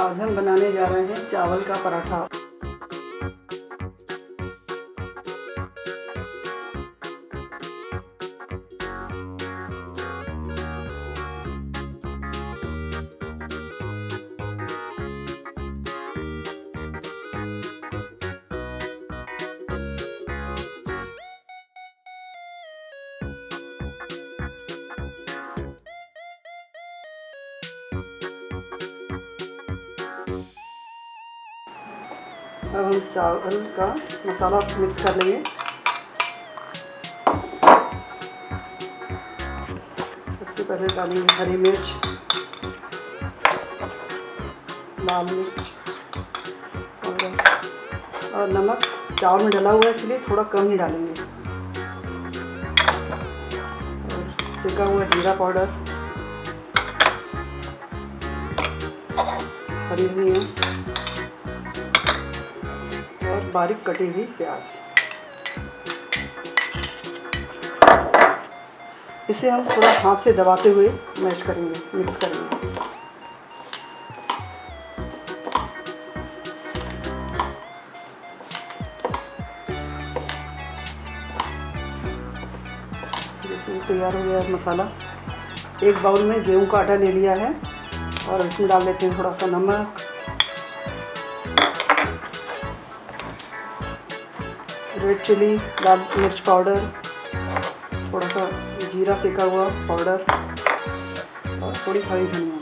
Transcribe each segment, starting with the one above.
आज हम बनाने जा रहे हैं चावल का पराठा। अब हम चावल का मसाला मिक्स कर लेंगे। सबसे पहले डालेंगे हरी मिर्च, लाल मिर्च और नमक। चावल में डला हुआ है इसलिए थोड़ा कम ही डालेंगे। और सेका हुआ जीरा पाउडर, हरी धनिया और बारीक कटी हुई प्याज। इसे हम थोड़ा हाथ से दबाते हुए मैश करेंगे, मिक्स करेंगे। तैयार हो गया मसाला। एक बाउल में गेहूं का आटा ले लिया है और इसमें डाल देते हैं थोड़ा सा नमक, रेड चिली, लाल मिर्च पाउडर, थोड़ा सा जीरा सेका हुआ पाउडर और थोड़ी हरी धनिया।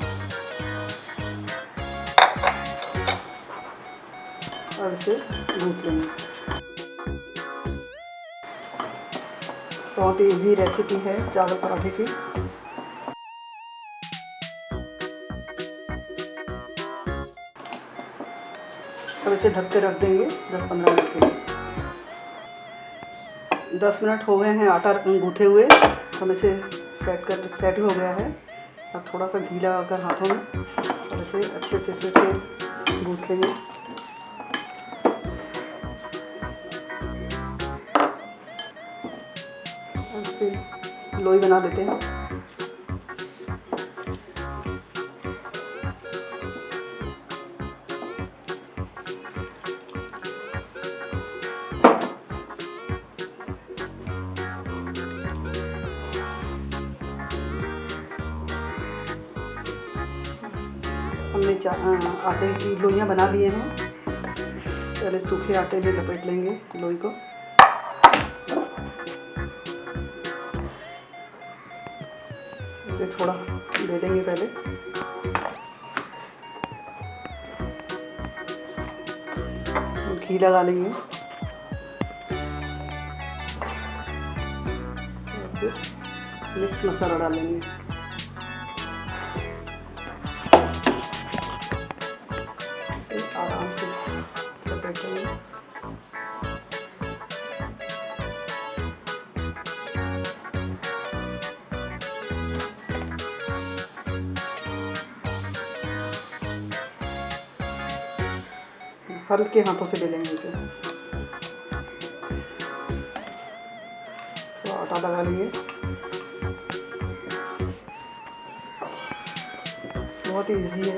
और इसे भून लेंगे। बहुत ही इजी रेसिपी है चावल पराठे की। अब इसे ढक के रख देंगे 10-15 मिनट के लिए। 10 मिनट हो गए हैं आटा गूँथे हुए। हम इसे सेट हो गया है। अब थोड़ा सा घी लगाकर हाथों में और इसे अच्छे से गूँथ लेंगे। इसे लोई बना देते हैं। हमने आटे की लोइयाँ बना लिए हैं। पहले सूखे आटे में लपेट लेंगे लोई को। इसे थोड़ा बेलेंगे पहले। घी लगा लेंगे और फिर मिक्स मसाला डालेंगे। आराम से लपेटेंगे। हल्के हाथों से बेलेंगे इसे। तो आटा लगा लेंगे। बहुत ही इजी है।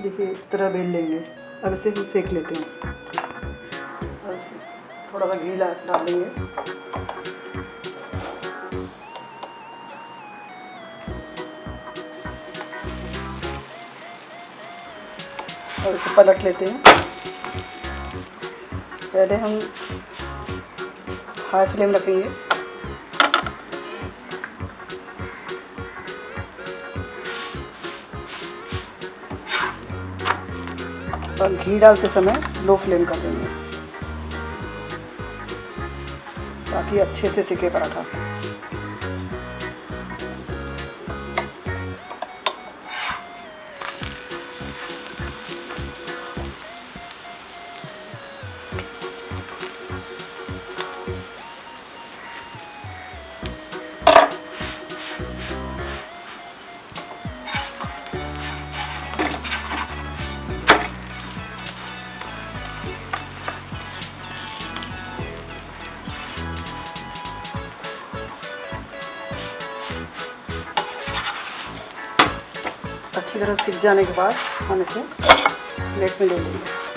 देखिए इस तरह बेल लेंगे। अब इसे हम सेक लेते हैं। और थोड़ा सा घी डाल देंगे। और इसे पलट लेते हैं। पहले हम हाई फ्लेम रखेंगे। और घी डालते समय लो फ्लेम कर देंगे ताकि अच्छे से सिके पराठा। अच्छी तरह सीख जाने के बाद हम इसे प्लेट में ले लेंगे।